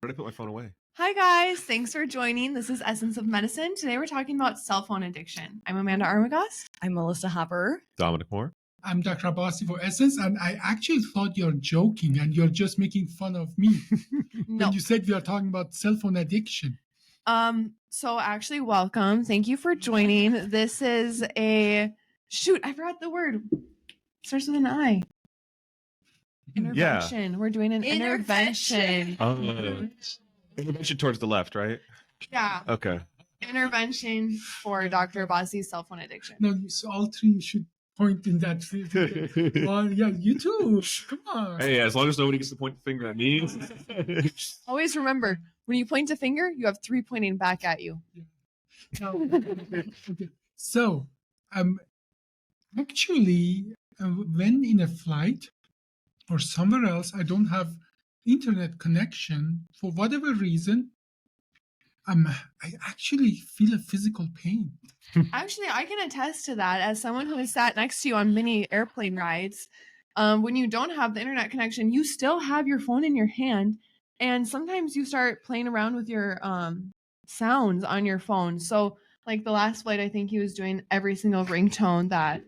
Where did I put my phone away? Hi guys, thanks for joining. This is Essence of Medicine. Today we're talking about cell phone addiction. I'm Amanda Armagos. I'm Melissa Hopper. Dominic Moore. I'm Dr. Abbasi for Essence, and I actually thought you're joking and you're just making fun of me No. when you said we are talking about cell phone addiction. So actually, welcome. Thank you for joining. This is I forgot the word. It starts with an I. Intervention. We're doing an intervention. Intervention towards the left, right? Yeah. Okay. Intervention for Dr. Abbasi's cell phone addiction. No, so all three should point in that field. Well, yeah, you too. Come on. Hey, as long as nobody gets to point the finger at me. Always remember, when you point a finger, you have three pointing back at you. No. Okay. So, actually, when in a flight or somewhere else, I don't have internet connection for whatever reason. I actually feel a physical pain. Actually, I can attest to that as someone who has sat next to you on many airplane rides. When you don't have the internet connection, you still have your phone in your hand, and sometimes you start playing around with your sounds on your phone. So, like the last flight, I think he was doing every single ringtone that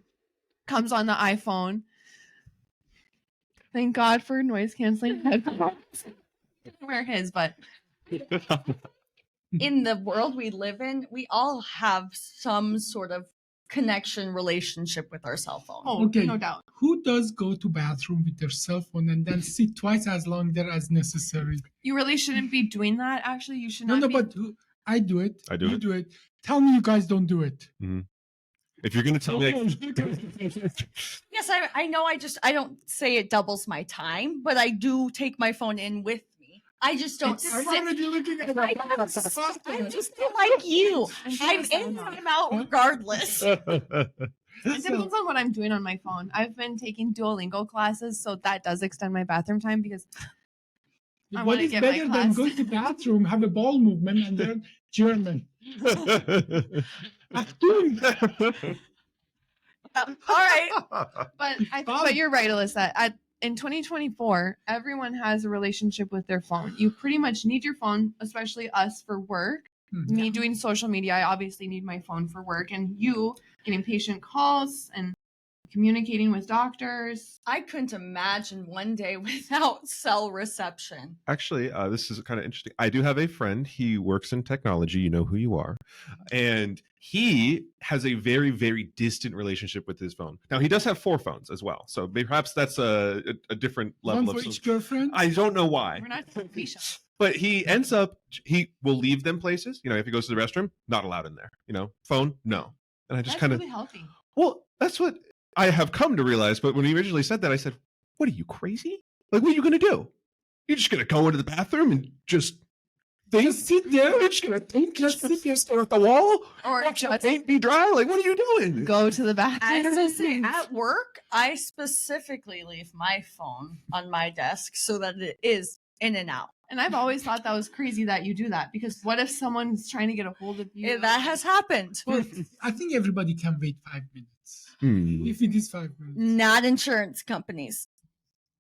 comes on the iPhone. Thank God for noise canceling headphones. I wear his, but In the world we live in, we all have some sort of connection relationship with our cell phone. oh, Okay. no doubt. Who does go to bathroom with their cell phone and then sit twice as long there as necessary? You really shouldn't be doing that. Actually, you should not. But I do it. I do You it. do it. Tell me you guys don't do it. If you're going to tell me... Yes, I know I don't say it doubles my time, but I do take my phone in with me. I just don't I'm sit. already looking at I'm just like you. I'm in, I'm out regardless. It depends on what I'm doing on my phone. I've been taking Duolingo classes, so that does extend my bathroom time because I What wanna is get my better than class. going to the bathroom, have a bowel movement, and learn German? All right. But you're right, Alyssa. In 2024, everyone has a relationship with their phone. You pretty much need your phone, especially us for work. Me doing social media, I obviously need my phone for work. And you getting patient calls and communicating with doctors. I couldn't imagine one day without cell reception. Actually, this is kind of interesting. I do have a friend. He works in technology. You know who you are. And he has a very, very distant relationship with his phone. Now, he does have 4 phones as well. So perhaps that's a different level One of... for each girlfriend? I don't know why. We're not Fisha. But he will leave them places. If he goes to the restroom, not allowed in there. Phone, no. And I just That's kind of... really healthy. Well, that's what I have come to realize. But when he originally said that, I said, what are you, crazy? Like, what are you going to do? You're just going to go into the bathroom and just think? Just sit there. You're just going to think? Just sit there, stare at the wall? Or Watch the just paint be dry? Like, what are you doing? go to the As I bathroom. say, at work, I specifically leave my phone on my desk so that it is in and out. And I've always thought that was crazy that you do that, because what if someone's trying to get a hold of you? That has happened. Well, I think everybody can wait 5 minutes. If it is 5 minutes. Not insurance companies.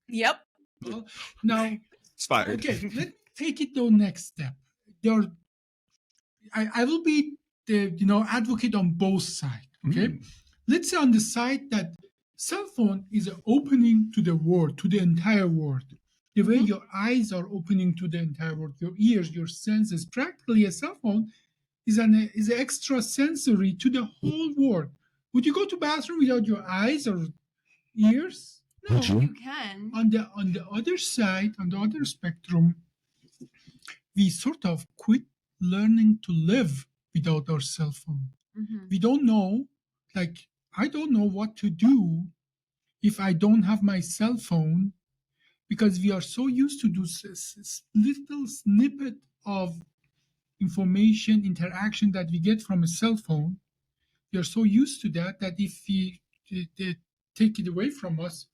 Yep. Well, now, It's fired. okay, let's take it to the next step. I will be the advocate on both sides. Okay, let's say on the side that cell phone is an opening to the world, to the entire world. The way your eyes are opening to the entire world, your ears, your senses, practically a cell phone is an extra sensory to the whole world. Would you go to bathroom without your eyes or ears? No. You can. On the other side, on the other spectrum, we sort of quit learning to live without our cell phone. We don't know, like, I don't know what to do if I don't have my cell phone, because we are so used to do little snippet of information, interaction that we get from a cell phone. We are so used to that if we take it away from us,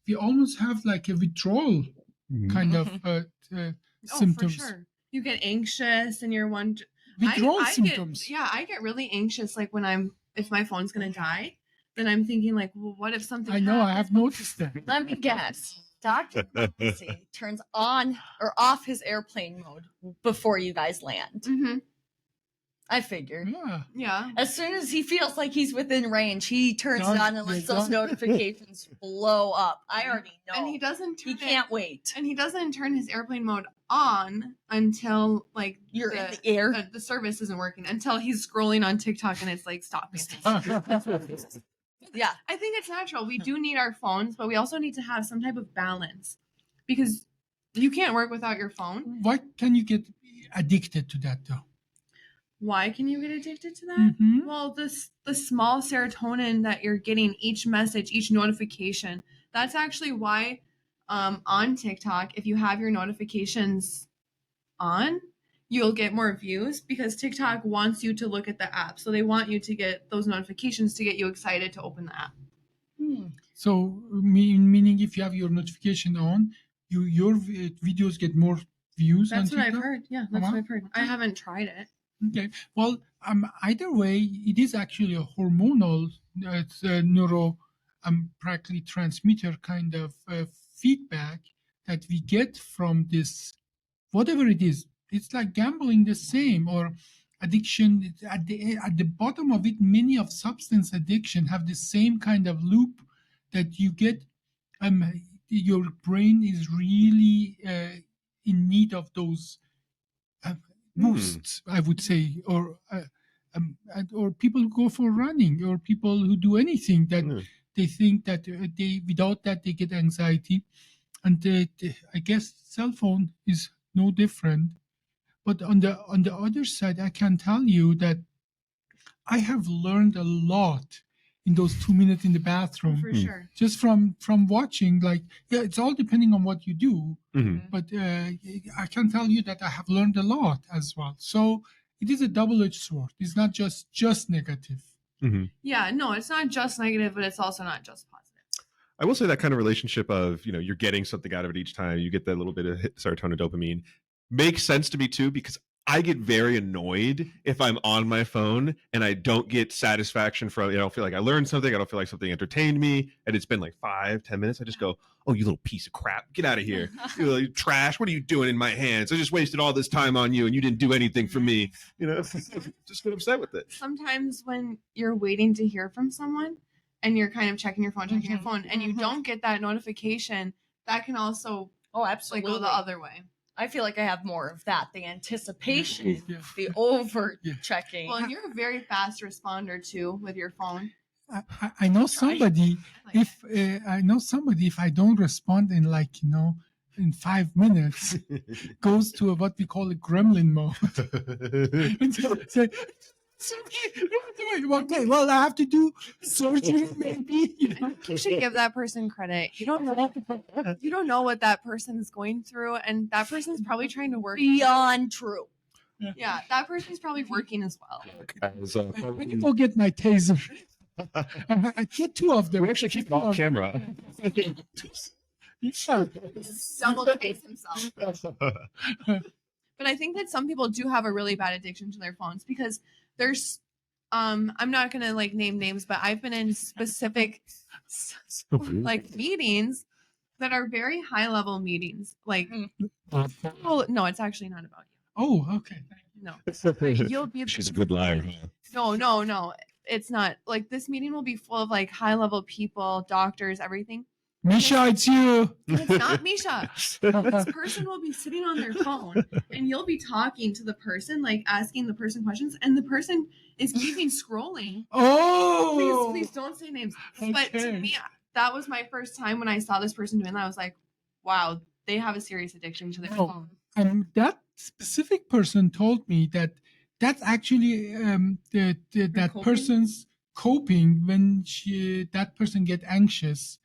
we almost have like a withdrawal kind of symptoms. For sure. You get anxious and you're wondering. Withdrawal symptoms. I get really anxious. Like if my phone's gonna die, then I'm thinking like, well, what if something? I know, I have noticed that. Let me guess. Dr. Abbasi turns on or off his airplane mode before you guys land. Mm-hmm. I figured. Yeah. As soon as he feels like he's within range, he turns it on and lets those notifications blow up. I already know. And he doesn't turn can't wait. And he doesn't turn his airplane mode on until like you're in the air. The service isn't working, until he's scrolling on TikTok and it's like, stop me. Yeah. I think it's natural. We do need our phones, but we also need to have some type of balance, because you can't work without your phone. Why can you get addicted to that though? Why can you get addicted to that? Mm-hmm. Well, the small serotonin that you're getting, each message, each notification, that's actually why on TikTok, if you have your notifications on, you'll get more views, because TikTok wants you to look at the app. So they want you to get those notifications to get you excited to open the app. So meaning if you have your notification on, your videos get more views. That's on what TikTok? I've heard. Yeah, that's what I've heard. I haven't tried it. Okay. Well, either way, it is actually a hormonal, it's a neuro, practically transmitter kind of feedback that we get from this, whatever it is. It's like gambling, the same, or addiction. At the bottom of it, many of substance addiction have the same kind of loop that you get. Your brain is really in need of those boosts, I would say, or people who go for running, or people who do anything that they think that they without that they get anxiety, and I guess cell phone is no different. But on the other side, I can tell you that I have learned a lot in those 2 minutes in the bathroom. For sure. Just from watching, like, yeah, it's all depending on what you do. Mm-hmm. But I can tell you that I have learned a lot as well. So it is a double-edged sword. It's not just negative. Mm-hmm. Yeah, no, it's not just negative, but it's also not just positive. I will say that kind of relationship of, you're getting something out of it each time, you get that little bit of serotonin, dopamine, makes sense to me too, because I get very annoyed if I'm on my phone and I don't get satisfaction from, I don't feel like I learned something. I don't feel like something entertained me. And it's been like 5-10 minutes. I just go, oh, you little piece of crap. Get out of here. You little trash. What are you doing in my hands? I just wasted all this time on you and you didn't do anything for me. Just get upset with it. Sometimes when you're waiting to hear from someone and you're kind of checking your phone, and you don't get that notification, that can also absolutely go the other way. I feel like I have more of that. The anticipation, the over checking. Well, and you're a very fast responder too with your phone. I know somebody. If I don't respond in in 5 minutes, goes to what we call a gremlin mode. Okay, well, I have to do surgery, maybe. You should give that person credit. You don't know what that person is going through, and that person's probably trying to work beyond true. Yeah, that person's probably working as well. I can go get my taser. I get 2 of them. We actually keep off camera. Double face himself. But I think that some people do have a really bad addiction to their phones, because there's I'm not gonna name names, but I've been in specific meetings that are very high level meetings. No, it's actually not about you. Oh, okay. No, you'll be. She's a good liar. No, it's not. This meeting will be full of high level people, doctors, everything. Misha, it's you. It's not Misha. This person will be sitting on their phone, and you'll be talking to the person, asking the person questions, and the person is keeping scrolling. Oh, please don't say names. Okay. But to me, that was my first time when I saw this person doing that. I was like, wow, they have a serious addiction to their phone. And that specific person told me that that's actually that coping? person's coping when that person get anxious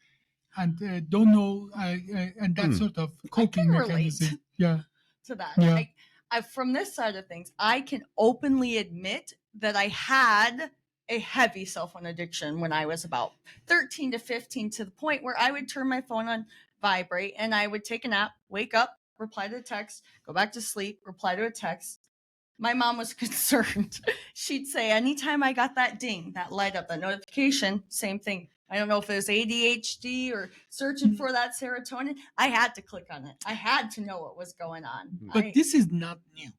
and don't know and that sort of coping mechanism. Yeah. To that. Yeah. I, from this side of things, I can openly admit that I had a heavy cell phone addiction when I was about 13 to 15, to the point where I would turn my phone on vibrate and I would take a nap, wake up, reply to a text, go back to sleep, reply to a text. My mom was concerned. She'd say, anytime I got that ding, that light up, that notification, same thing. I don't know if it was ADHD or searching for that serotonin. I had to click on it. I had to know what was going on. But this is not new.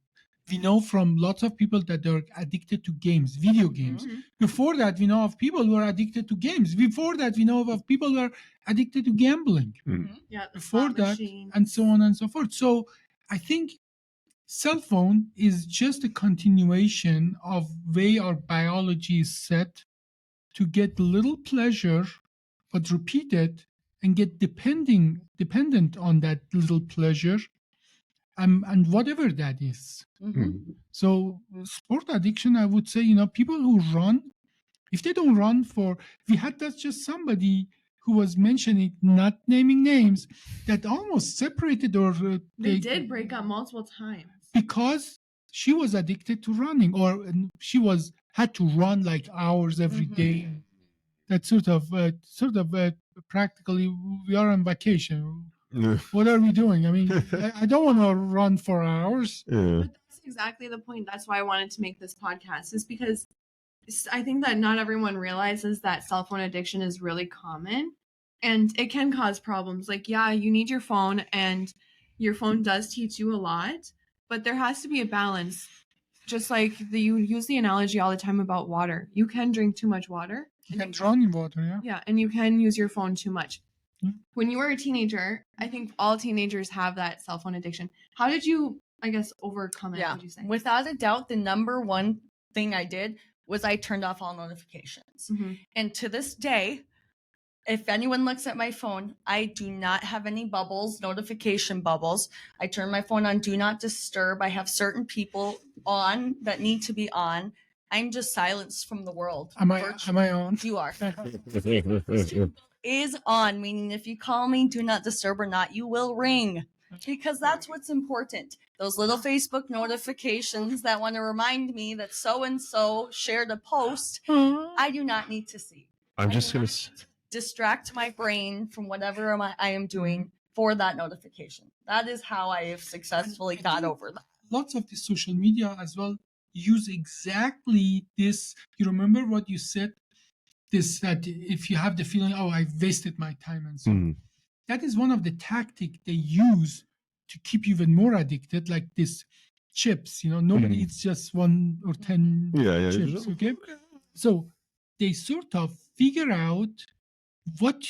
We know from lots of people that are addicted to games, video games. Mhm. Before that, we know of people who are addicted to games. Before that, we know of people who are addicted to gambling. Yeah, the Before slot that, machine. and so on and so forth. So I think cell phone is just a continuation of way our biology is set to get little pleasure, but repeat it and get dependent on that little pleasure, and whatever that is. Mhm. So sport addiction, I would say, people who run, if they don't run we had that just somebody who was mentioning, not naming names, that almost separated or They did break up multiple times. because she was addicted to running, or had to run like hours every Mhm. day. That sort of practically we are on vacation. What are we doing? I mean, I don't want to run for hours. Yeah. But that's exactly the point. That's why I wanted to make this podcast, is because I think that not everyone realizes that cell phone addiction is really common and it can cause problems. Like, yeah, you need your phone and your phone does teach you a lot, but there has to be a balance. Just like you use the analogy all the time about water. You can drink too much water. You can drown in water, yeah. Yeah, and you can use your phone too much. Yeah. When you were a teenager, I think all teenagers have that cell phone addiction. How did you, I guess, overcome it, Yeah. would you say? Without a doubt, the number one thing I did was I turned off all notifications. Mhm. And to this day, if anyone looks at my phone, I do not have any notification bubbles. I turn my phone on do not disturb. I have certain people on that need to be on. I'm just silenced from the world. Am I on? You are. Is on, meaning if you call me, do not disturb or not, you will ring. Because that's what's important. Those little Facebook notifications that want to remind me that so-and-so shared a post, I do not need to see. I'm just going to. Distract my brain from whatever I am doing for that notification. That is how I have successfully got over that. Lots of the social media as well use exactly this. You remember what you said? That if you have the feeling, oh, I wasted my time and so on. That is one of the tactics they use to keep you even more addicted, like this chips. Nobody eats just 1 or 10 chips, okay? So they sort of figure out what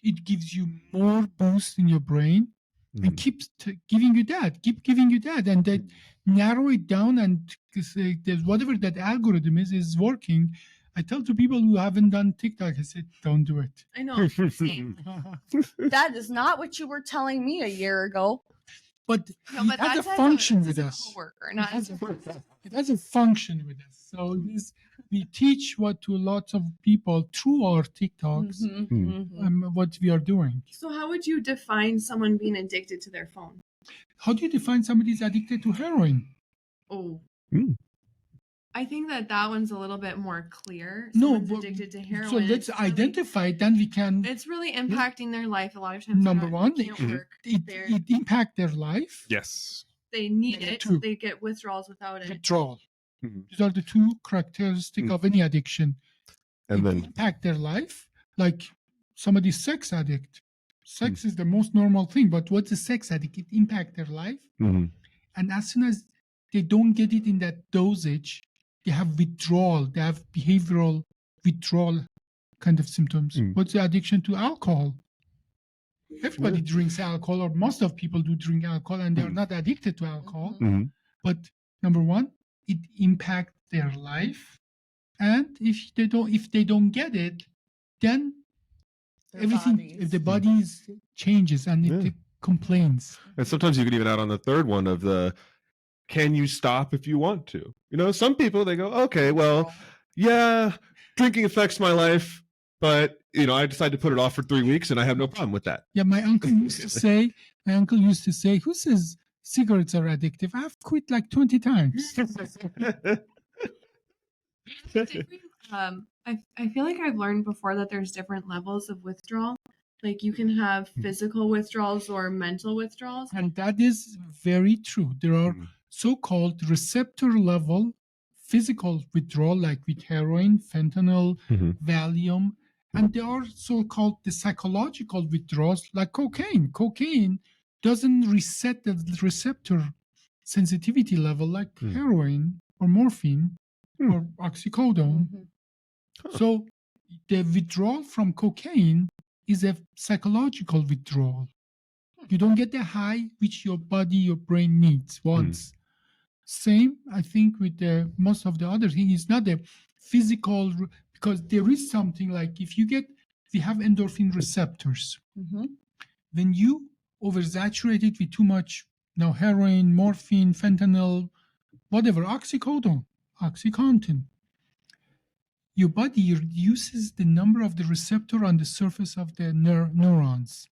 it gives you more boost in your brain and keeps giving you that, and they narrow it down, and whatever that algorithm is working. I tell to people who haven't done TikTok, I said, don't do it. I know. Same. That is not what you were telling me a year ago. But No, it but has a that's function as with a us. coworker, It not has as it has a function with us. So we teach what to lots of people through our TikToks, what we are doing. So how would you define someone being addicted to their phone? How do you define somebody is addicted to heroin? Oh. Mm. I think that one's a little bit more clear. No, Someone's but- addicted to heroin. So let's it's really- identify it, then we can. It's really impacting their life. A lot of times, Number one, they can't work. it impact their life. Yes. They need Number it. two. They get withdrawals without it. Withdrawal. Mhm. These are the two characteristics of any addiction. And It then impact their life, like somebody's sex addict. Sex is the most normal thing, but what's a sex addict? It impact their life, and as soon as they don't get it in that dosage, they have withdrawal. They have behavioral withdrawal kind of symptoms. What's the addiction to alcohol? Everybody drinks alcohol, or most of people do drink alcohol, and they're not addicted to alcohol. But number one, it impacts their life, and if they don't get it, then the body changes and it complains. And sometimes you could even add on the third one of the, can you stop if you want to? Some people, they go, okay, well, yeah, drinking affects my life, but I decide to put it off for 3 weeks and I have no problem with that. Yeah, my uncle used to say, who says cigarettes are addictive? I've quit like 20 times. I feel like I've learned before that there's different levels of withdrawal. Like you can have physical withdrawals or mental withdrawals. And that is very true. There are so-called receptor level physical withdrawal, like with heroin, fentanyl, Valium, And there are so-called the psychological withdrawals, like cocaine. Cocaine doesn't reset the receptor sensitivity level like heroin or morphine or oxycodone. So the withdrawal from cocaine is a psychological withdrawal. You don't get the high which your body, your brain needs once. Same, I think, with most of the other things. It's not a physical, because there is something like we have endorphin receptors. When you oversaturate it with too much, heroin, morphine, fentanyl, whatever, oxycodone, oxycontin, your body reduces the number of the receptor on the surface of the neurons.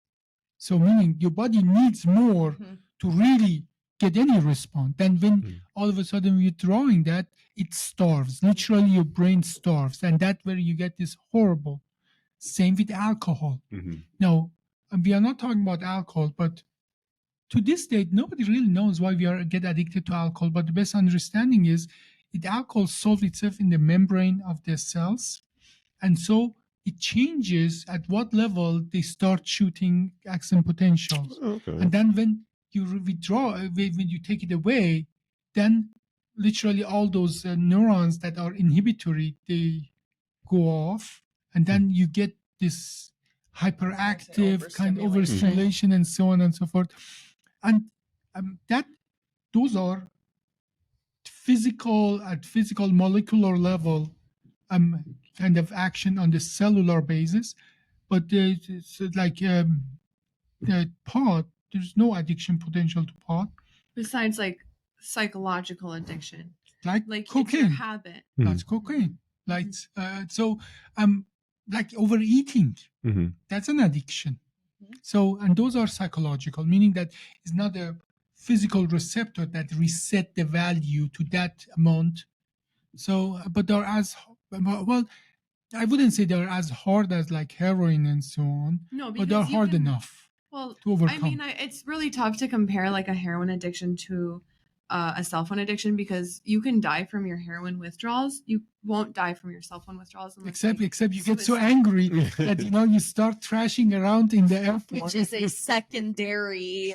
So meaning your body needs more to really get any response. Then when all of a sudden withdrawing that, it starves. Literally your brain starves. And that's where you get this horrible. Same with alcohol. Now, we are not talking about alcohol, but to this date, nobody really knows why we get addicted to alcohol. But the best understanding is alcohol solves itself in the membrane of the cells. And so it changes at what level they start shooting action potentials. And then when you withdraw, when you take it away, then literally all those neurons that are inhibitory, they go off. And then you get this hyperactive kind of overstimulation and so on and so forth. And those are physical molecular level kind of action on the cellular basis, but it's like pot. There's no addiction potential to pot besides like psychological addiction, like cocaine. It's your habit. That's cocaine. Like like overeating. That's an addiction. So, and those are psychological, meaning that it's not a physical receptor that reset the value to that amount. So, but they're well, I wouldn't say they're as hard as like heroin and so on. No, but they're hard enough to overcome. I mean, it's really tough to compare like a heroin addiction to a cell phone addiction, because you can die from your heroin withdrawals. You won't die from your cell phone withdrawals. Except you get so angry that you start trashing around in the airport. Which is a secondary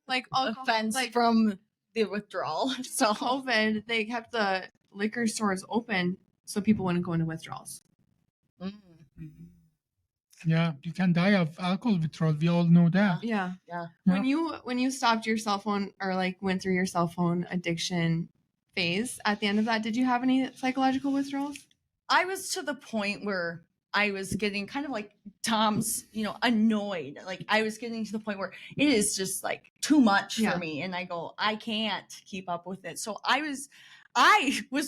like offense from the withdrawal. So COVID, they kept the liquor stores open so people wouldn't go into withdrawals. Yeah, you can die of alcohol withdrawal. We all know that. Yeah. When you stopped your cell phone, or like went through your cell phone addiction phase, at the end of that, did you have any psychological withdrawals? I was to the point where I was getting kind of like Tom's, annoyed. Like I was getting to the point where it is just like too much for me. And I go, I can't keep up with it. So I was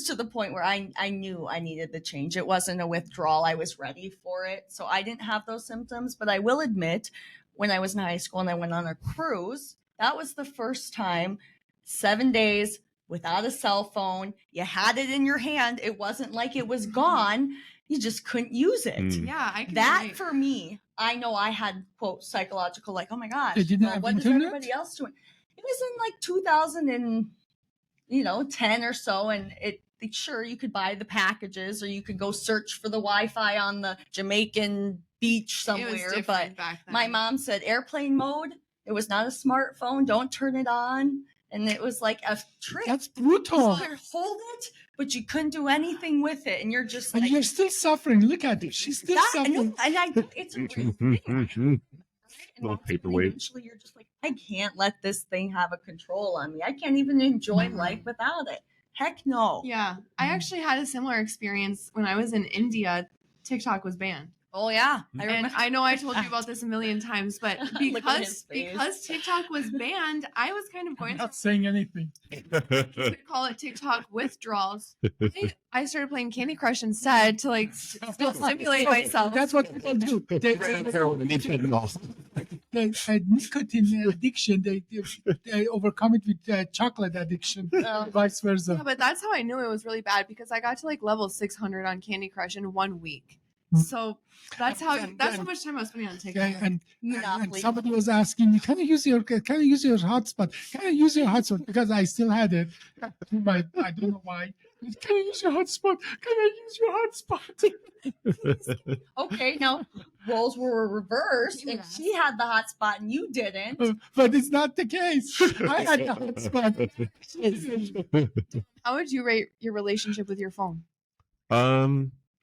to the point where I knew I needed the change. It wasn't a withdrawal. I was ready for it. So I didn't have those symptoms. But I will admit, when I was in high school and I went on a cruise, that was the first time, 7 days without a cell phone. You had it in your hand. It wasn't like it was gone. You just couldn't use it. Yeah, I can that relate. For me, I know I had, quote, psychological, like, oh my gosh, what is everybody else doing? It was in like 2010 or so, and sure, you could buy the packages, or you could go search for the Wi-Fi on the Jamaican beach somewhere. But my mom said airplane mode. It was not a smartphone. Don't turn it on. And it was like a trick. That's brutal. You could hold it, but you couldn't do anything with it, and you're just like, and you're still suffering. Look at it. She's still suffering. It's a real thing. Little paperweight. Eventually, you're just like, I can't let this thing have a control on me. I can't even enjoy life without it. Heck no. Yeah, I actually had a similar experience when I was in India. TikTok was banned. Oh yeah, I know I told you about this a million times, but because TikTok was banned, I was kind of going. Not saying anything. To call it TikTok withdrawals. I started playing Candy Crush instead to like still stimulate myself. That's what people do. Nicotine addiction, they overcome it with chocolate addiction, vice versa. Yeah, but that's how I knew it was really bad, because I got to like level 600 on Candy Crush in 1 week. So that's how And that's how then- much time I was spending on TikTok. Okay, and Monopoly. somebody was asking me, can I use your hotspot? Can I use your hotspot? Because I still had it. But I don't know why. Can I use your hotspot? Can I use your hotspot? Okay, now roles were reversed, and Yes. she had the hot spot and you didn't. But it's not the case. I had the hotspot. How would you rate your relationship with your phone?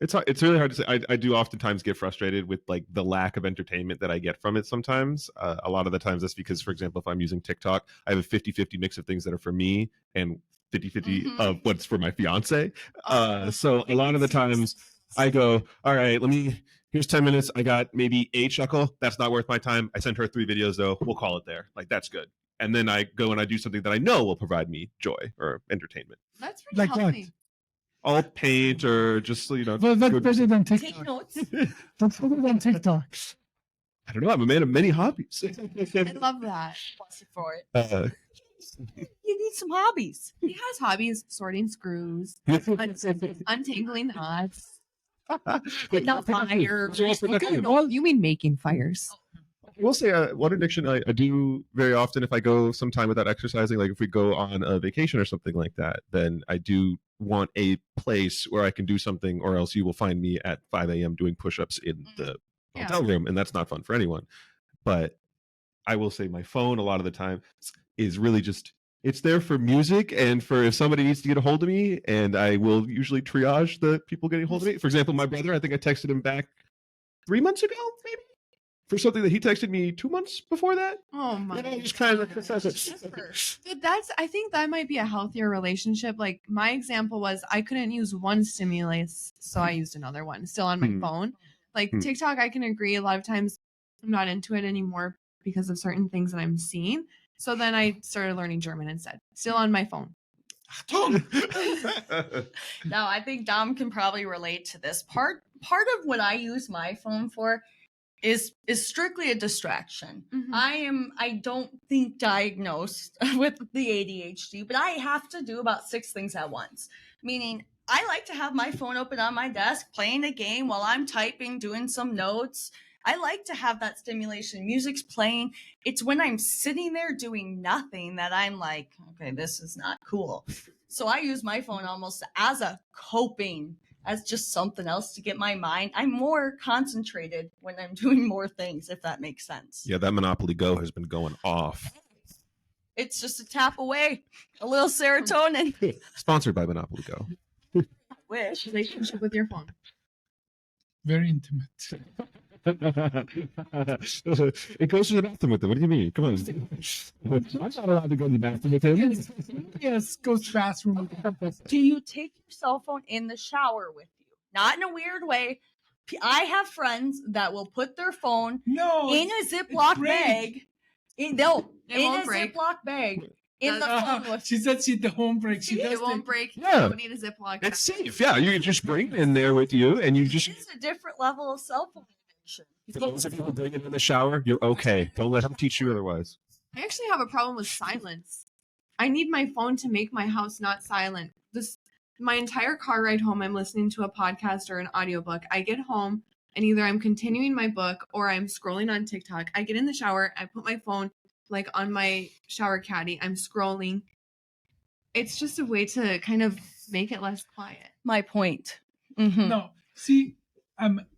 It's really hard to say. I do oftentimes get frustrated with like the lack of entertainment that I get from it sometimes. A lot of the times that's because, for example, if I'm using TikTok, I have a 50-50 mix of things that are for me and 50-50 Mhm. of what's for my fiance. Oh, So a lot of the times I go, all right, here's 10 minutes. I got maybe a chuckle. That's not worth my time. I sent her 3 videos though. We'll call it there. Like that's good. And then I go and I do something that I know will provide me joy or entertainment. That's pretty Like what? healthy. I'll paint or just, But good- better than Take TikTok. notes. That's better than TikTok. I don't know. I'm a man of many hobbies. I love that. Busted for it. Uh, You need some hobbies. He has hobbies: sorting screws, untangling knots, putting out fires. All- You mean making fires? I will say one addiction I do very often if I go some time without exercising, like if we go on a vacation or something like that, then I do want a place where I can do something, or else you will find me at 5 a.m. doing push-ups in the Yeah. hotel room, and that's not fun for anyone. But I will say my phone a lot of the time is really just, it's there for music and for if somebody needs to get a hold of me, and I will usually triage the people getting a hold of me. For example, my brother, I think I texted him back 3 months ago, maybe, for something that he texted me 2 months before that. Oh my! And I just kind of Dude, I think that might be a healthier relationship. Like my example was I couldn't use one stimulus, so I used another one still on my Hmm. phone. Like Hmm. TikTok, I can agree. A lot of times I'm not into it anymore because of certain things that I'm seeing. So then I started learning German instead, still on my phone. Now I think Dom can probably relate to this. Part of what I use my phone for is strictly a distraction. Mhm. I don't think diagnosed with the ADHD, but I have to do about 6 things at once. Meaning I like to have my phone open on my desk, playing a game while I'm typing, doing some notes. I like to have that stimulation. Music's playing. It's when I'm sitting there doing nothing that I'm like, okay, this is not cool. So I use my phone almost as a coping, as just something else to get my mind. I'm more concentrated when I'm doing more things, if that makes sense. Yeah, that Monopoly Go has been going off. It's just a tap away, a little serotonin. Sponsored by Monopoly Go. Wish. Relationship with your phone. Very intimate. It goes to the bathroom with him. What do you mean? Come on. I'm not allowed to go to the bathroom with him. Yes, goes to bathroom. Do you take your cell phone in the shower with you? Not in a weird way. I have friends that will put their phone No. in a Ziploc break. bag. In a won't break. Ziploc bag. In the phone with She said she the home break. She It does won't take- break. Yeah. You don't need a Ziploc. It's safe. Yeah, you can just bring it in there with you, and you just. It's a different level of cell phone addiction. For those of you who bring it in the shower, you're okay. Don't let him teach you otherwise. I actually have a problem with silence. I need my phone to make my house not silent. My entire car ride home, I'm listening to a podcast or an audiobook. I get home and either I'm continuing my book or I'm scrolling on TikTok. I get in the shower, I put my phone like on my shower caddy. I'm scrolling. It's just a way to kind of make it less quiet. My point. Mhm. No, see,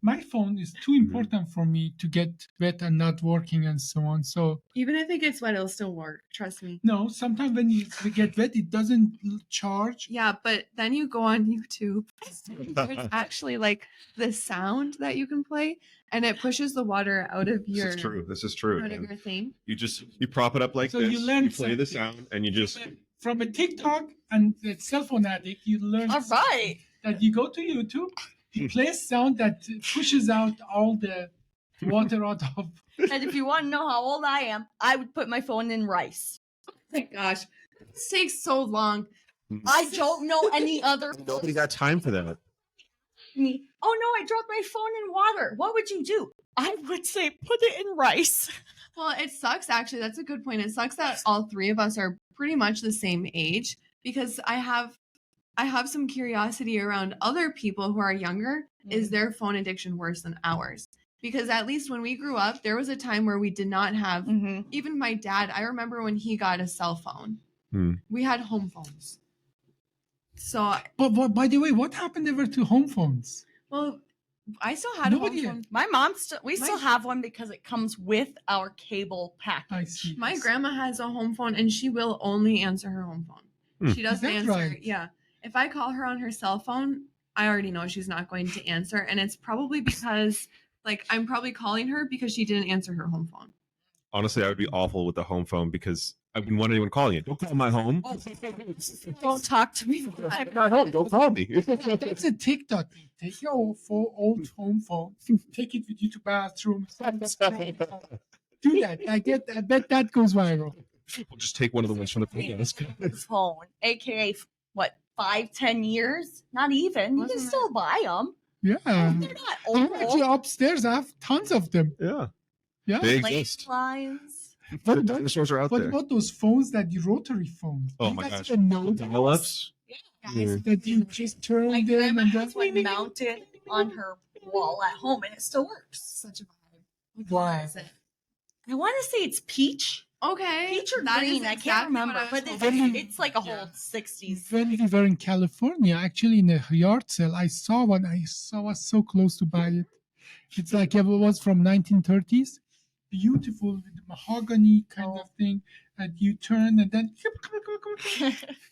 my phone is too important for me to get wet and not working and so on. So Even if it gets wet, it'll still work. Trust me. no, sometimes when you get wet, it doesn't charge. Yeah, but then you go on YouTube. There's actually like the sound that you can play, and it pushes the water out of your This is true. This is true. out of man. your thing. You prop it up like So this. you learn play the something. sound, and you just. From a TikTok and the cell phone addict, you learn All right. that you go to YouTube, you play a sound that pushes out all the water out of. And if you want to know how old I am, I would put my phone in rice. Oh my gosh, this takes so long. I don't know any other. Nobody got time for that. Me. Oh no, I dropped my phone in water. What would you do? I would say put it in rice. Well, it sucks actually. That's a good point. It sucks that all 3 of us are pretty much the same age because I have I have some curiosity around other people who are younger. Is Mhm. their phone addiction worse than ours? Because at least when we grew up, there was a time where we did not have, Mhm. even my dad, I remember when he got a cell phone, we had home phones. So, But by the way, what happened ever to home phones? well, I still had Nobody- a home phone. My mom we My- still have one because it comes with our cable package. I see. My grandma has a home phone and she will only answer her home phone. She doesn't that answer. right? Yeah. If I call her on her cell phone, I already know she's not going to answer. And it's probably because, like, I'm probably calling her because she didn't answer her home phone. Honestly, I would be awful with the home phone because I wouldn't want anyone calling it. Don't call my home. Don't talk to me. I'm not home. Don't call me. That's a TikTok. Take your old home phone, take it with you to bathroom. Do that. I bet that goes viral. We'll just take one of the ones from the podcast. Phone, aka what, 5-10 years? Not even. You can Wasn't still buy them. Yeah. They're not I'm actually old. upstairs. I have tons of them. Yeah, Yeah. they Lane exist. lines. The dinosaurs are out What there. about those phones that the rotary phones? Oh You my guys gosh. even know those? Dial-ups? Yeah. That you just turn My them grandma and has just one mounted on her wall at home, and it still works. Such a vibe. Why? Is it? I want to say it's peach. Okay. Peach or that is green, I exactly can't what remember, I was but hoping. it's like a whole 60s. When we were in California, actually in a yard sale, I saw one. I was so close to buy it. It's like it was from 1930s, beautiful with mahogany kind of thing. And you turn and then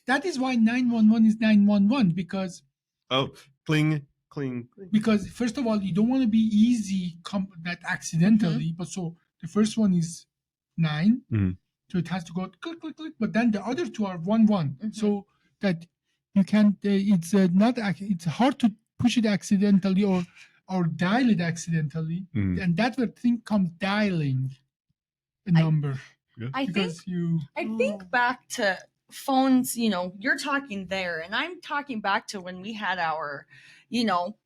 that is why 911 is 911 because Oh, cling, cling, cling. because first of all you don't want to be easy that accidentally, but so the first one is 9, Mhm. so it has to go click click click, but then the other two are 1-1, Mhm. so that you can't. It's not. It's hard to push it accidentally or dial it accidentally, Mhm. and that's where thing comes dialing a number I think because you. I think back to phones, you're talking there, and I'm talking back to when we had our,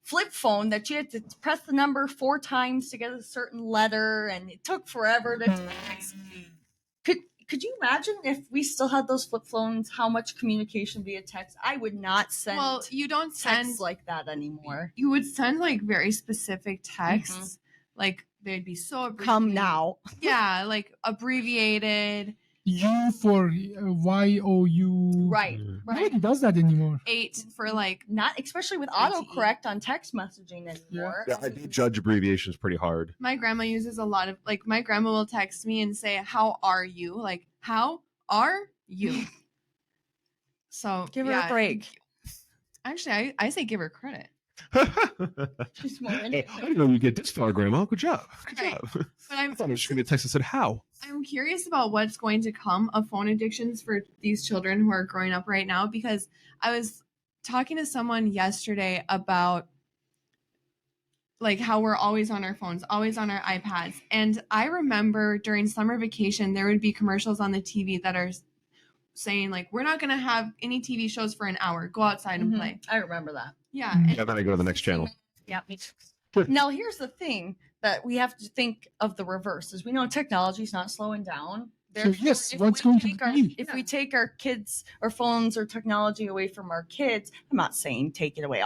flip phone that you had to press the number 4 times to get a certain letter, and it took forever to text. Could you imagine if we still had those flip phones, how much communication via text? I would not send Well, you don't send texts like that anymore. You would send like very specific texts, like they'd be so Come abbreviated. now. Yeah, like abbreviated. U for YOU. Right. Nobody does that anymore. 8 for like Not especially with ITE. autocorrect on text messaging anymore. Yeah, I do judge abbreviations pretty hard. my grandma uses a lot of like my grandma will text me and say, "How are you?" Like, "How are you?" So Give her yeah, a break. Actually, I say give her credit. She's more I into it. didn't know you get this far, Grandma. Good job. Good Right. job. But I thought I was just going to text that said how. I'm curious about what's going to come of phone addictions for these children who are growing up right now, because I was talking to someone yesterday about like how we're always on our phones, always on our iPads. And I remember during summer vacation, there would be commercials on the TV that are saying like, we're not going to have any TV shows for an hour. Go outside and play. I remember that. Yeah. Mhm. And Yeah, then I go to the next channel. Yeah, me too. Now, here's the thing that we have to think of the reverse is we know technology is not slowing down. So yes, if what's we going to take our- be? If we take our kids or phones or technology away from our kids, I'm not saying take it away,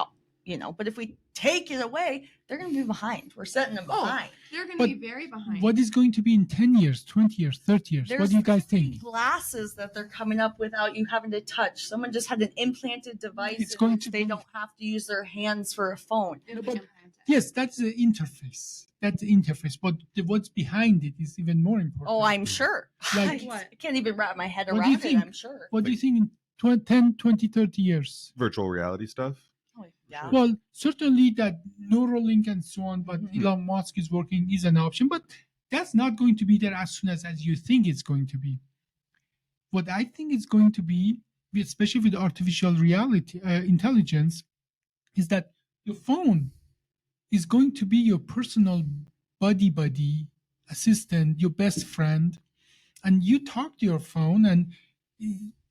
but if we take it away, they're going to be behind. We're setting them Oh, behind. they're going to But be very behind. What is going to be in 10 years, 20 years, 30 years? What do you guys think? Glasses that they're coming up without you having to touch. Someone just had an implanted device It's in going which to they be- don't have to use their hands for a phone. It'll be but- implanted. Yes, that's the interface. That's the interface. But what's behind it is even more important. Oh, I'm sure. Like- I can't even wrap my head What do you around it, think? I'm sure. What do you think in 10, 20, 30 years? Virtual reality stuff. Oh, yeah. Well, certainly that Neuralink and so on, but Mhm. Elon Musk is working is an option, but that's not going to be there as soon as you think it's going to be. What I think is going to be, especially with artificial reality intelligence, is that your phone is going to be your personal buddy assistant, your best friend, and you talk to your phone, and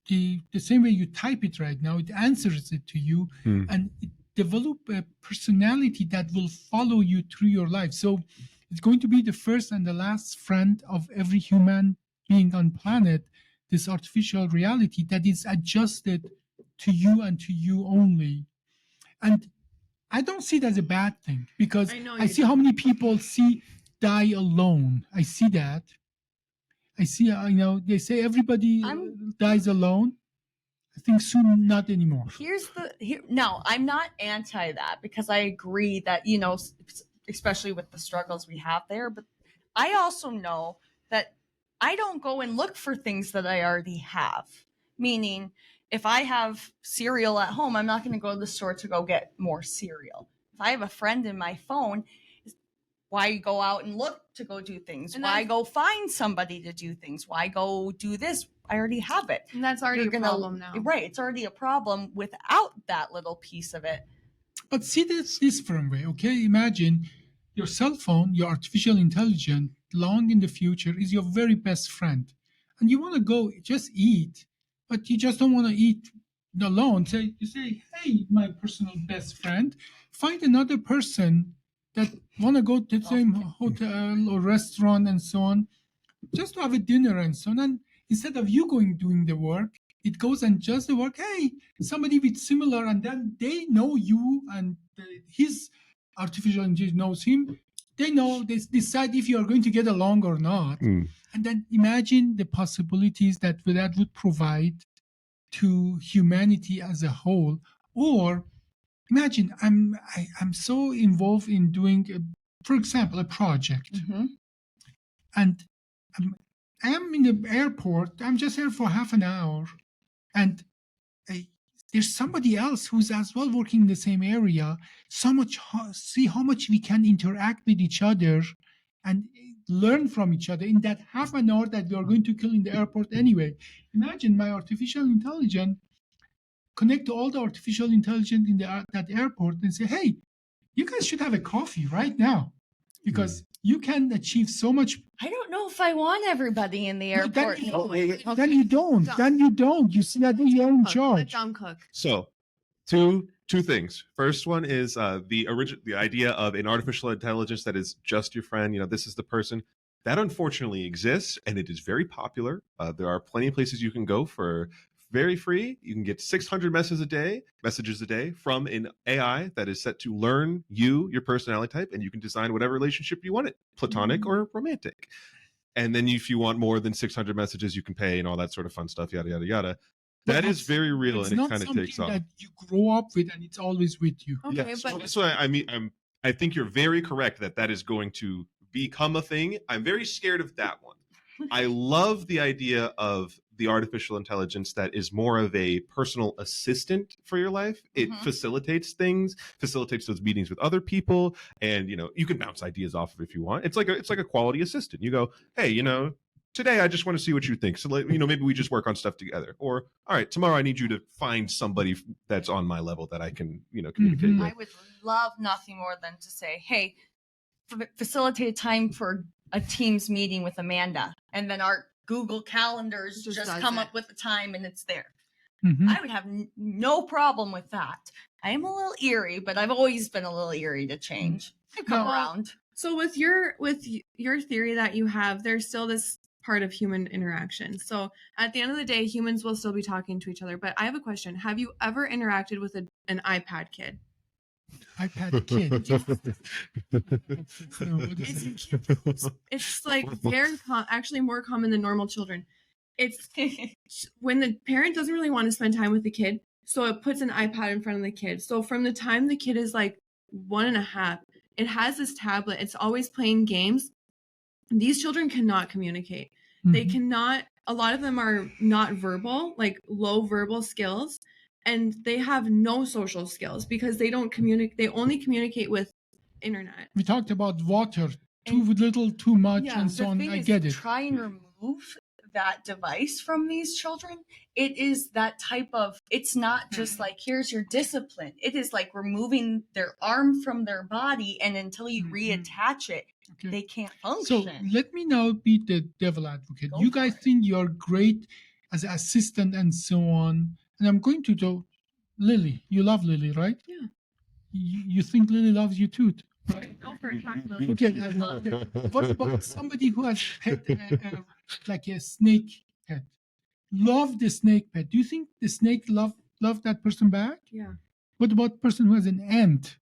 the same way you type it right now, it answers it to you, and it develop a personality that will follow you through your life. So it's going to be the first and the last friend of every human being on planet, this artificial reality that is adjusted to you and to you only. And I don't see it as a bad thing, because I know I you see how many people die alone. I see that. I see, they say everybody dies alone. I think soon not anymore. Now, I'm not anti that, because I agree that, especially with the struggles we have there, but I also know that I don't go and look for things that I already have. Meaning, if I have cereal at home, I'm not going to go to the store to go get more cereal. If I have a friend in my phone, why go out and look to go do things? And why go find somebody to do things? Why go do this? I already have it. And that's already a problem now. Right. It's already a problem without that little piece of it. But see this from way, okay? Imagine your cell phone, your artificial intelligence, long in the future is your very best friend. And you want to go just eat, but you just don't want to eat alone. You say, hey, my personal best friend, find another person that want to go to the same hotel or restaurant and so on, just to have a dinner and so on. And instead of you doing the work, it goes and just the work. Hey, somebody with similar, and then they know you, and his artificial intelligence knows him. They decide if you are going to get along or not. And then imagine the possibilities that would provide to humanity as a whole. Or imagine I'm so involved in doing, for example, a project, and I am in the airport. I'm just here for half an hour, and there's somebody else who's as well working in the same area. See how much we can interact with each other and learn from each other in that half an hour that we are going to kill in the airport anyway. Imagine my artificial intelligence connect to all the artificial intelligence in that airport and say, hey, you guys should have a coffee right now, because you can achieve so much. I don't know if I want everybody in the airport. Then you don't. You see that you're in charge. Let Dom cook. So, two things. First one is the idea of an artificial intelligence that is just your friend. This is the person that unfortunately exists, and it is very popular. There are plenty of places you can go for very free. You can get 600 messages a day from an AI that is set to learn your personality type, and you can design whatever relationship you want it, platonic or romantic. And then if you want more than 600 messages, you can pay and all that sort of fun stuff, yada, yada, yada. That is very real, and it kind of takes off. That you grow up with and it's always with you. Okay, yes. but That's why I think you're very correct that is going to become a thing. I'm very scared of that one. I love the idea of the artificial intelligence that is more of a personal assistant for your life. It facilitates things, facilitates those meetings with other people, and you can bounce ideas off of it if you want. It's like a quality assistant. You go, hey, today I just want to see what you think. So maybe we just work on stuff together. Or all right, tomorrow I need you to find somebody that's on my level that I can communicate with. I would love nothing more than to say, hey, facilitate a time for a Teams meeting with Amanda, and then our Google calendars just come up with the time and it's there. I would have no problem with that. I am a little eerie, but I've always been a little eerie to change. I come around. So with your theory that you have, there's still this part of human interaction. So at the end of the day, humans will still be talking to each other. But I have a question. Have you ever interacted with an iPad kid? iPad kid. It's like very actually more common than normal children. It's when the parent doesn't really want to spend time with the kid, so it puts an iPad in front of the kid. So from the time the kid is like 1.5, it has this tablet. It's always playing games. These children cannot communicate. They cannot. A lot of them are not verbal, like low verbal skills. And they have no social skills because they don't communicate. They only communicate with internet. We talked about water, too little, too much, and so on. I get it. Try and remove that device from these children. It is that type of, it's not just like, here's your discipline. It is like removing their arm from their body, and until you reattach it, they can't function. So let me now be the devil advocate. You guys think you're great as an assistant and so on. And I'm going to do Lily. You love Lily, right? Yeah. You think Lily loves you too, right? Go for it, Lily. Okay. What about somebody who has pet like a snake pet? Love the snake pet. Do you think the snake love love that person back? Yeah. What about the person who has an ant?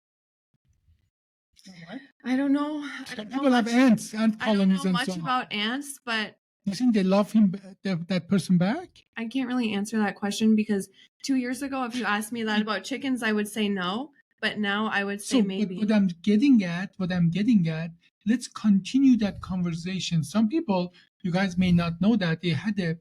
I don't know. I don't know People have much- ants, ant I don't colonies know and much so on. about ants, but You think they love him, that person back? I can't really answer that question because 2 years ago, if you asked me that about chickens, I would say no. But now I would say So maybe. what I'm getting at, let's continue that conversation. Some people, you guys may not know that, they had a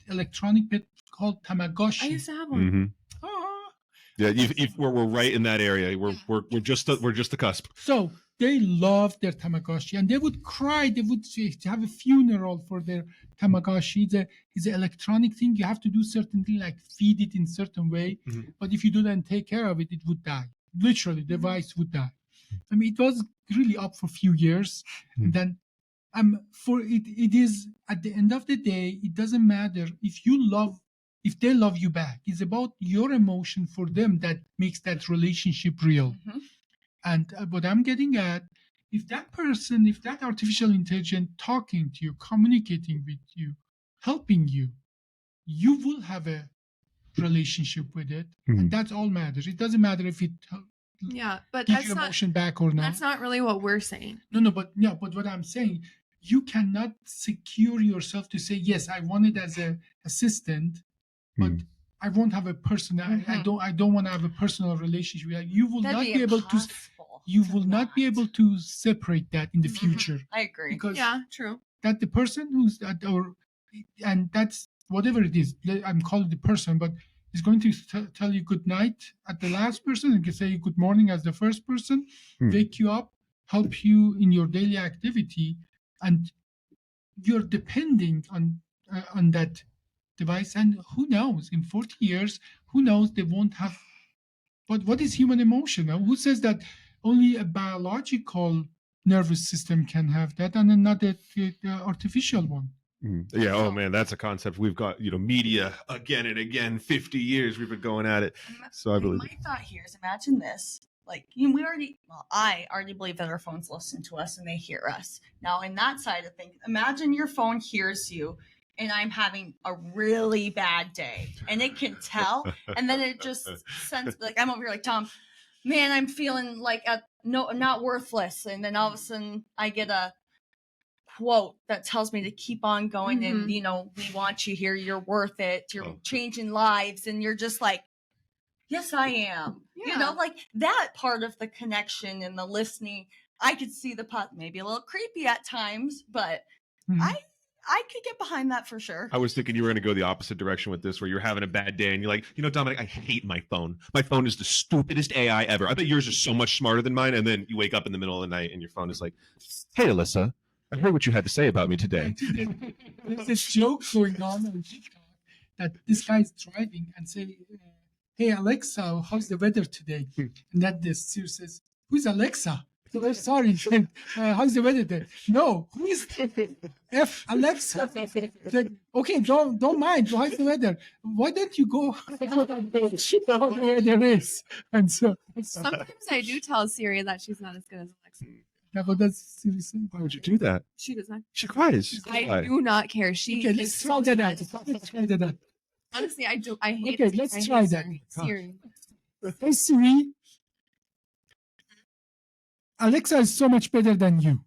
electronic pet called Tamagotchi. I used to have one. Mm-hmm. Ah. Yeah, we're right in that area. We're just the cusp. So they loved their Tamagotchi, and they would cry. They would have a funeral for their Tamagotchi. It's an electronic thing. You have to do certain thing, like feed it in certain way. Mhm. But if you don't take care of it, it would die. Literally, the device would die. I mean, it was really up for a few years, and then for it. It is at the end of the day. It doesn't matter if they love you back. It's about your emotion for them that makes that relationship real. Mhm. And what I'm getting at, if that artificial intelligence talking to you, communicating with you, helping you, you will have a relationship with it. And that's all matters. It doesn't matter if it Yeah, but gives that's you not emotion back or not. that's not really what we're saying. But what I'm saying, you cannot secure yourself to say, yes, I want it as an assistant, but I won't have a personal. I don't want to have a personal relationship. You will That'd not be be able to. impossible You to will not be able to separate that in the future I agree. because Yeah, true. that the person who's and that's whatever it is. I'm calling the person, but is going to tell you good night at the last person and can say good morning as the first person, wake you up, help you in your daily activity, and you're depending on that device. And who knows, in 40 years, who knows, they won't have. But what is human emotion? Who says that only a biological nervous system can have that and not the artificial one? Yeah. Oh man, that's a concept we've got. Media again and again. 50 years we've been going at it. So I believe. My thought here is, imagine this. Like, I already believe that our phones listen to us and they hear us. Now, in that side of things, imagine your phone hears you and I'm having a really bad day and it can tell. And then it just sends, like, I'm over here like, Tom, man, I'm feeling like not worthless. And then all of a sudden I get a quote that tells me to keep on going and, we want you here. You're worth it. You're changing lives. And you're just like, yes, I am. Yeah. Like that part of the connection and the listening, I could see maybe a little creepy at times, but I could get behind that for sure. I was thinking you were going to go the opposite direction with this, where you're having a bad day and you're like, Dominic, I hate my phone. My phone is the stupidest AI ever. I bet yours is so much smarter than mine. And then you wake up in the middle of the night and your phone is like, hey, Alyssa, I heard what you had to say about me today. There's this joke going on TikTok that this guy's driving and say, hey, Alexa, how's the weather today? And that the Siri says, who's Alexa? So, sorry, how's the weather there? No, who is F Alexa? Like, okay, don't mind. How's the weather? Why don't you go how the weather is? And so Sometimes I do tell Siri that she's not as good as Alexa. yeah, but that's seriously. Why would you do that? She does not. She cries. I do not care. She Okay, let's try that out. Let's try that out. honestly, I do. I hate. Okay, let's try that. Siri. Hey Siri, Alexa is so much better than you.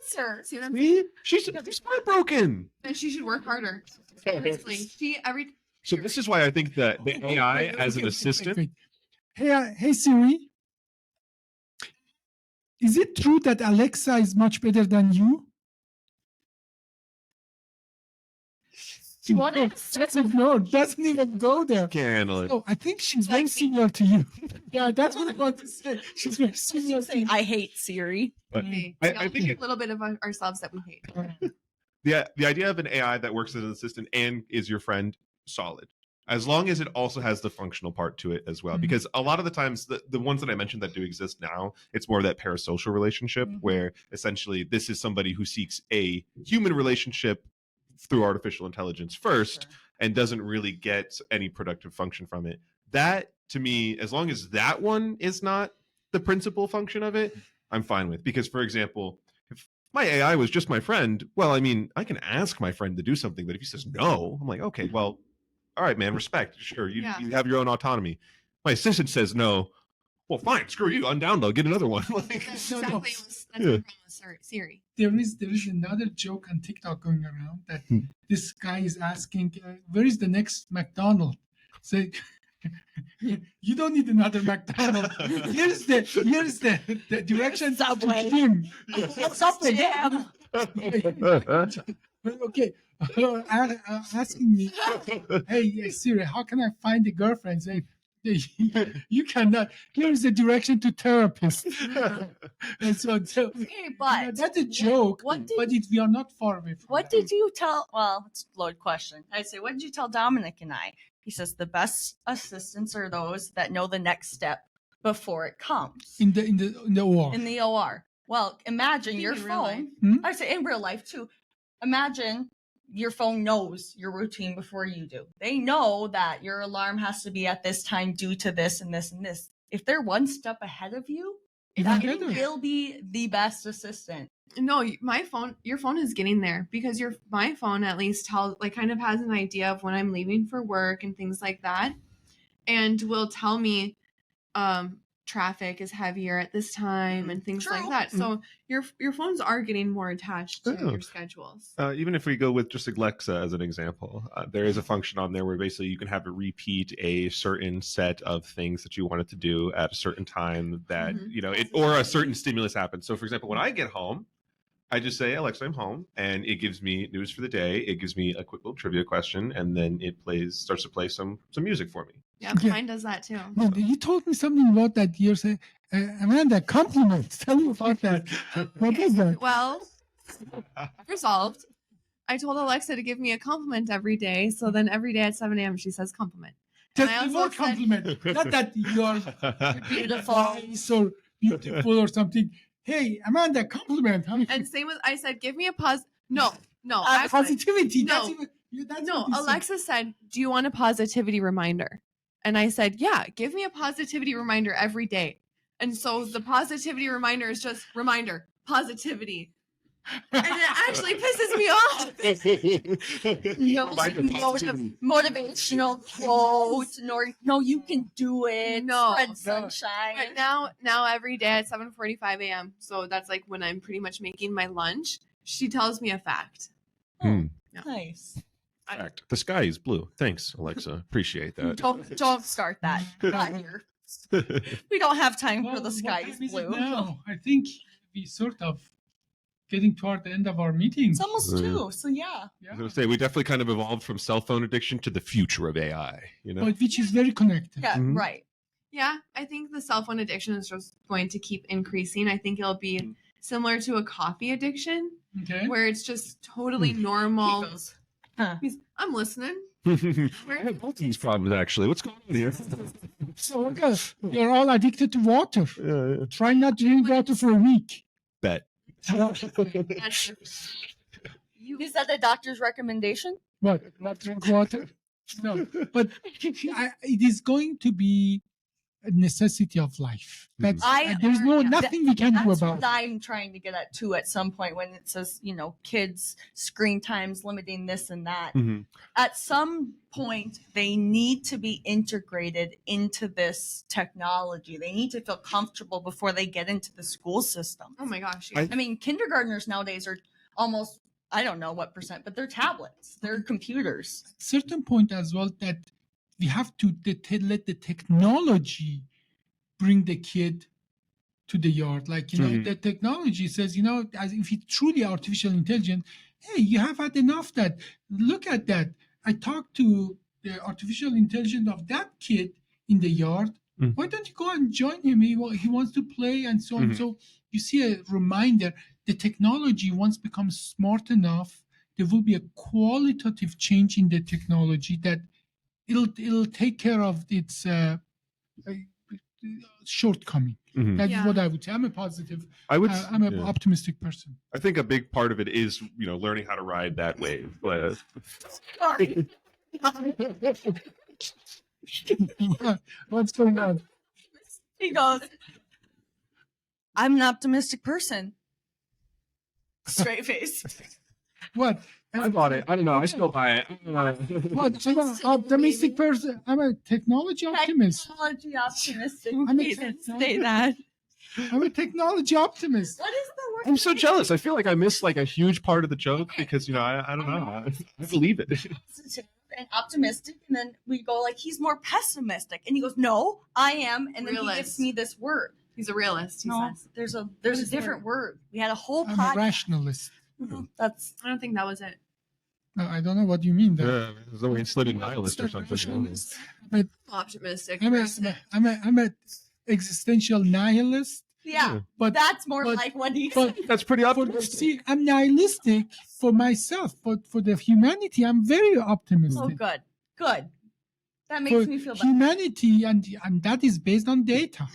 Sir. See what I'm saying? See? She's heartbroken. And she should work harder. Honestly, So this is why I think that the AI as an assistant. Wait. Hey Siri, is it true that Alexa is much better than you? What doesn't even go there. Can't handle it. No, I think she's very similar to you. Yeah, that's what I want to say. She's very similar to you. I hate Siri. But Hey, I think a little bit of ourselves that we hate. the idea of an AI that works as an assistant and is your friend, solid. As long as it also has the functional part to it as well. Mhm. Because a lot of the times, the ones that I mentioned that do exist now, it's more of that parasocial relationship where essentially this is somebody who seeks a human relationship through artificial intelligence first and doesn't really get any productive function from it. That, to me, as long as that one is not the principal function of it, I'm fine with. Because, for example, my AI was just my friend. Well, I mean, I can ask my friend to do something, but if he says no, I'm like, okay, well, all right, man, respect. Sure, you have your own autonomy. My assistant says no. Well, fine, screw you. Undownload, get another one. Like, That's exactly that's Yeah. the problem with Siri. There is another joke on TikTok going around that this guy is asking, where is the next McDonald's? So you don't need another McDonald's. Here's the direction Subway. to him. Subway, damn. Okay, asking me, hey Siri, how can I find a girlfriend? Say, you cannot. Here's the direction to therapist. And so Okay, but that's a joke. what did- but we are not far away from what that. did you tell? Well, it's a loaded question. I say, what did you tell Dominic and I? He says the best assistants are those that know the next step before it comes in the OR? in the OR. Well, imagine your In real life. phone. I say in real life too. Imagine your phone knows your routine before you do. They know that your alarm has to be at this time due to this and this and this. If they're one step ahead of you, Even that better. will be the best assistant. No, your phone is getting there because my phone at least kind of has an idea of when I'm leaving for work and things like that, and will tell me traffic is heavier at this time and things like True. that. So your phones are getting more attached to Oh. your schedules. Even if we go with just Alexa as an example, there is a function on there where basically you can have it repeat a certain set of things that you want it to do at a certain time that, Mhm. or a certain stimulus happens. So for example, when I get home, I just say, Alexa, I'm home, and it gives me news for the day. It gives me a quick little trivia question, and then it starts to play some music for me. Yeah, Yeah. mine does that too. No, you told me something about that. You said, Amanda, compliments. Tell me about that. What is that? Well, resolved. I told Alexa to give me a compliment every day, so then every day at 7 a.m. she says compliment. And I Just also more said- compliment. Not that you're Beautiful. nice or beautiful or something. Hey, Amanda, compliment. Huh? And same with I said, give me a no, actually, Positivity. No. That's no. what you said. Alexa said, do you want a positivity reminder? And I said, yeah, give me a positivity reminder every day. And so the positivity reminder is just reminder, positivity. And it actually pisses me off. Motivational quote. No, you can do it. No. Spread No. sunshine. But now every day at 7:45 a.m. So that's like when I'm pretty much making my lunch. She tells me a fact. Hmm. Nice. Fact. The sky is blue. Thanks, Alexa. Appreciate that. Don't start that. Not here. We don't have time for the sky is What time is it blue. now? I think we sort of getting toward the end of our meeting. It's almost 2, so yeah. Yeah. I was going to say, we definitely kind of evolved from cell phone addiction to the future of AI, But which is very connected. Yeah, Mhm. right. Yeah, I think the cell phone addiction is just going to keep increasing. I think it'll be similar to a coffee addiction, Okay. where it's just totally normal. He goes, huh. I'm listening. I have both these problems, actually. What's going on here? So okay, you're all addicted to water. Yeah, Try not to drink water for a week. bet. That's different. Is that the doctor's recommendation? What? Not drink water? No. But it is going to be a necessity of life. That's there's nothing we can do That's about what I'm trying to get at too at some point when it says, kids screen times limiting this and that. Mhm. At some point they need to be integrated into this technology. They need to feel comfortable before they get into the school system. Oh my gosh. I- I mean, kindergartners nowadays are almost, I don't know what percent, but they're tablets, they're computers. certain point as well that we have to let the technology bring the kid to the yard. Like, Mhm. the technology says, as if it's truly artificial intelligence, hey, you have had enough that. Look at that. I talked to the artificial intelligence of that kid in the yard. Mhm. Why don't you go and join him? He wants to play and so on. Mhm. So you see a reminder, the technology once becomes smart enough, there will be a qualitative change in the technology that it'll take care of its shortcoming. Mhm. That is Yeah. what I would say. I'm a positive. I would. I'm an yeah. optimistic person. I think a big part of it is, learning how to ride that wave. What's going on? He goes, I'm an optimistic person. Straight face. What? I bought it. I don't know. I still buy it. What? I'm an optimistic person. I'm a technology optimist. Technology optimistic. I'm a, He didn't say that. I'm a technology optimist. What is the word? I'm so jealous. I feel like I missed like a huge part of the joke because I don't know. I believe it. Positive and optimistic, and then we go like he's more pessimistic, and he goes, "No, I am," and then he gives Realist. me this word. He's a realist, he No, says. there's a What is the different word. We had a whole I'm a podcast. rationalist. That's I don't think that was it. No, I don't know what you mean. Yeah, as though we slid in nihilist or something. Rationalist. Optimistic. I'm a existential nihilist. yeah. But That's more but- like what he but said. That's pretty optimistic. see, I'm nihilistic for myself, but for the humanity, I'm very optimistic. Oh, good, good. That For makes me feel better. humanity, and that is based on data.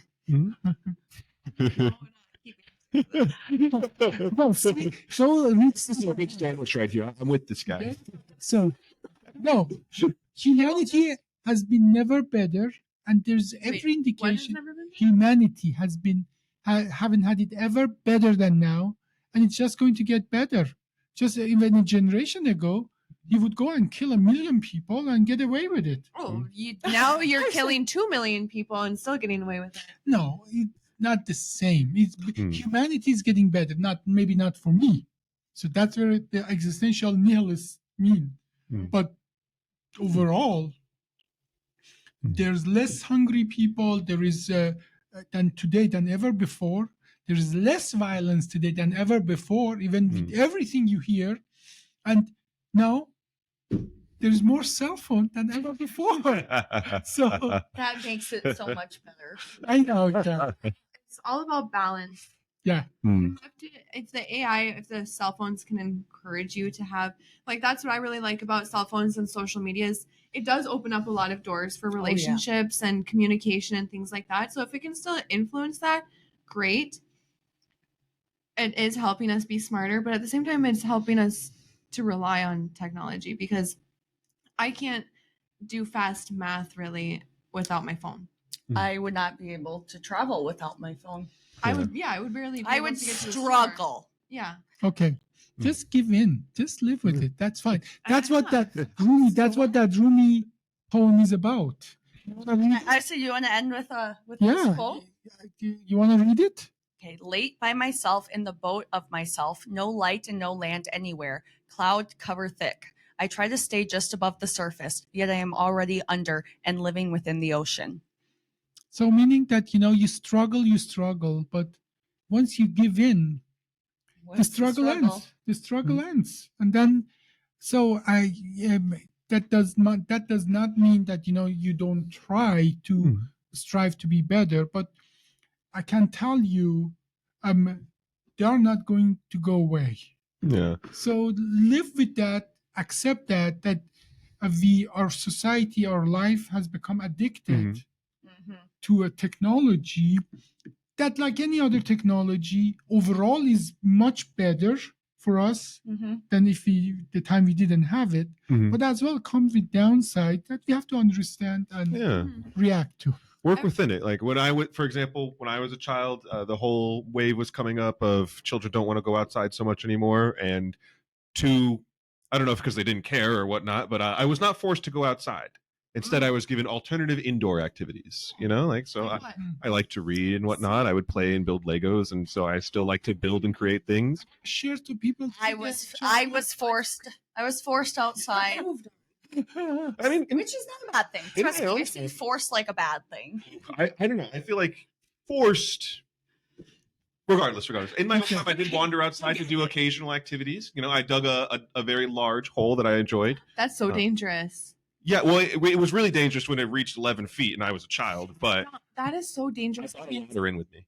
No, so This is a big sandwich right here. I'm with this guy. So, no, humanity has been never better, and there's every What has indication never been? humanity has been haven't had it ever better than now, and it's just going to get better. Just even a generation ago, you would go and kill 1 million people and get away with it. Oh, now you're killing 2 million people and still getting away with it. No, it's not the same. It's, Hmm. Humanity is getting better. Maybe not for me. So that's where the existential nihilists mean. Hmm. But overall, there's less hungry people. There is than today than ever before. There is less violence today than ever before, even with everything you hear. And now there's more cell phone than ever before. So That makes it so much better. I know. Yeah. It's all about balance. Yeah. Hmm. If the AI, if the cell phones can encourage you to have, like, that's what I really like about cell phones and social media is it does open up a lot of doors for relationships and communication and things like that. So if it can still influence that, great. It is helping us be smarter, but at the same time, it's helping us to rely on technology because I can't do fast math really without my phone. I would not be able to travel without my phone. I would barely. Be I able would to get to the store. struggle. Yeah. Okay. Just give in. Just live with it. That's fine. That's what that have. Rumi. That's what that Rumi poem is about. I see you want to end with Yeah. this quote. You want to read it? Okay, late by myself in the boat of myself, no light and no land anywhere, cloud cover thick. I try to stay just above the surface, yet I am already under and living within the ocean. So meaning that you struggle, but once you give in, the What's struggle ends. The struggle ends, and then so that does not mean that you don't try to strive to be better, but I can tell you, they are not going to go away. Yeah. So live with that, accept that our society, our life has become addicted to a technology that, like any other technology, overall is much better for us than if the time we didn't have it. But as well comes with downside that we have to understand and react to. Work within it. Like for example, when I was a child, the whole wave was coming up of children don't want to go outside so much anymore. And I don't know if because they didn't care or whatnot, but I was not forced to go outside. Instead, I was given alternative indoor activities, I like to read and whatnot. I would play and build Legos. And so I still like to build and create things. Share to people. I was forced outside, I mean, which is not a bad thing. In Trust my me, own I see forced like a bad thing. I don't know. I feel like forced. Regardless. In my time, I did wander outside to do occasional activities. I dug a very large hole that I enjoyed. That's so dangerous. Yeah, well, it was really dangerous when it reached 11 feet and I was a child, but That is so dangerous. they're in with me.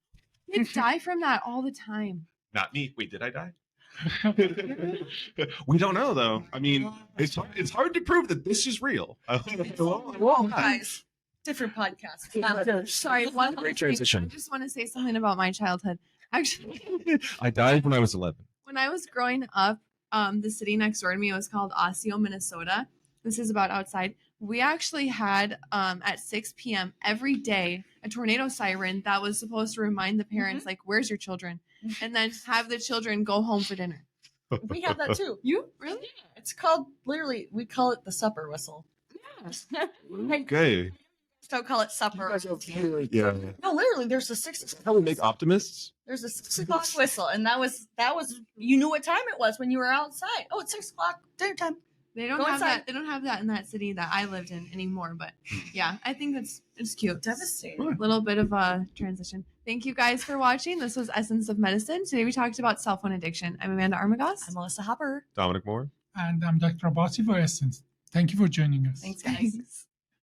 Kids die from that all the time. Not me. Wait, did I die? We don't know, though. I mean, it's hard to prove that this is real. Whoa, guys. Different podcast. Sorry, one Great last thing. transition. I just want to say something about my childhood. Actually, I died when I was 11. when I was growing up, the city next door to me was called Osseo, Minnesota. This is about outside. We actually had at 6 p.m. every day a tornado siren that was supposed to remind the parents, like, where's your children? And then have the children go home for dinner. We have that too. You really? It's called literally. We call it the supper whistle. Okay. Don't call it supper. Yeah. No, literally, there's a 6 How we make optimists? There's a 6 o'clock whistle, and that was you knew what time it was when you were outside. Oh, it's 6 o'clock dinner time. They don't Go have inside. that. They don't have that in that city that I lived in anymore. But yeah, I think it's cute. Devastating. A little bit of a transition. Thank you guys for watching. This was Essence of Medicine. Today we talked about cell phone addiction. I'm Amanda Armagoss. I'm Melissa Hopper. Dominic Moore. And I'm Dr. Abbasi for Essence. Thank you for joining us. Thanks, guys. Thanks.